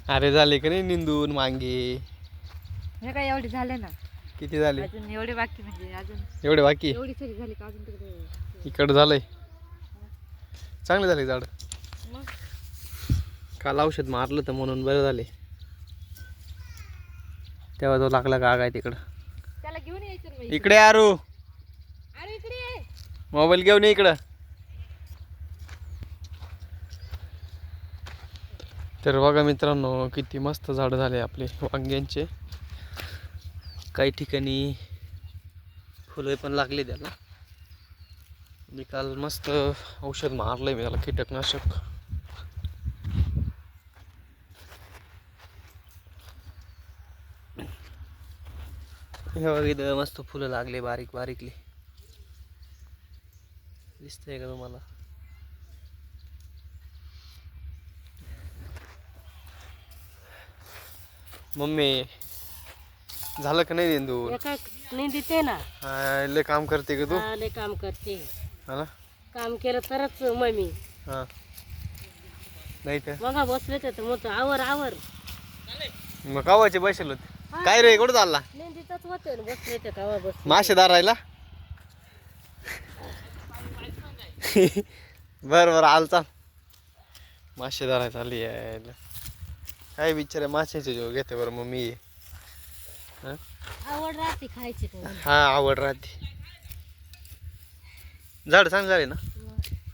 अरे झाले का नाही निंदून वांगे? हे काय एवढे झाले ना, किती झाले? अजून एवढे बाकी म्हणजे अजून एवढे बाकी? एवढी सरी झाली का अजून तिकडे इकडं झालंय. चांगले झाले झाड. मग काल औषध मारलं तर म्हणून बरं झाले. तेव्हा तो लागला का काय तिकडं. त्याला घेऊन यायचं ना मग इकडे आरू, अरे इकडे ये. मोबाईल घेऊन ये इकडं. तर बघा मित्रांनो, किती मस्त झाड झाले आपले वांग्यांचे. काही ठिकाणी फुलं पण लागले त्याला. मी काल मस्त औषध मारलंय मी त्याला, कीटकनाशक. हे बघा इथं मस्त फुलं लागले बारीक बारीकली. दिसतंय का तुम्हाला? मम्मी झालं का नाही निंदून? नाही देते ना, लय काम करते का तू? लय काम करते. हा ना. काम केलं तरच मम्मी. हा नाही तर बघा बसले तर मग आवर आवर मग कावाचे पैसे होते. काय रे कुठं चालला? नेंदीतच होते ना, बसले ते कावा बस. मासे धरायला? बरं बरं आल चाल. मासे धरायला चालली यायला. काय बिचारे माशाचे जीव घेते बरं मग मी. आवड राहते खायची तर. हा आवड राहते. झाड चांगलं झाले ना,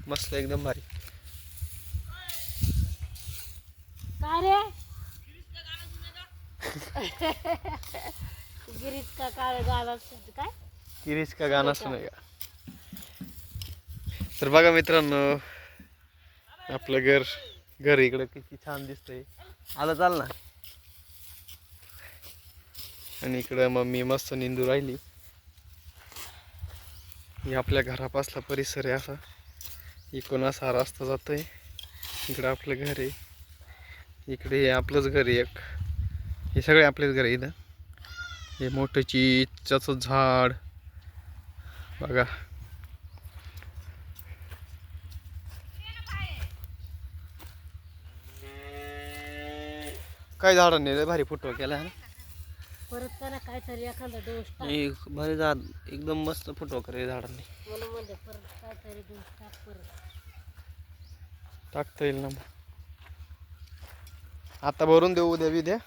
मस्त एकदम भारी. काय रे गिरीश का काळ गाला काय किरीच का गाणं असं नाही का? तर बघा मित्रांनो, आपलं घर इकडं किती छान दिसतंय. आलं चाल ना. आणि इकडं मम्मी मस्त निंदू राहिली. ही आपल्या घरापासला परिसर आहे असा. इकडून असा रस्ता जातोय. इकडं आपलं घर आहे. इकडे हे आपलंच घर आहे एक. हे सगळे आपलेच घर आहे इथं. हे मोठं चिंचेचं झाड बघा. काय झाडांनी लय भारी फोटो केला ना. परत त्याला काहीतरी एखादा डोस टाक. एक भारी झाड, एकदम मस्त फोटो करे झाडांनी. म्हणून म्हणजे परत काहीतरी डोस टाक परत. टाकता येईल ना. आता भरून देऊ उद्या बिद्या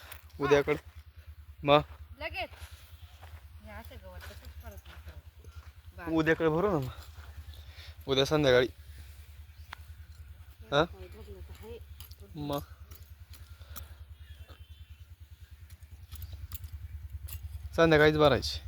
उद्याकडे मग लगेच हे असं गवत तसंच परत उद्याकडे भरू ना मग. उद्या संध्याकाळी. हा मग संध्याकाळीच भरायची.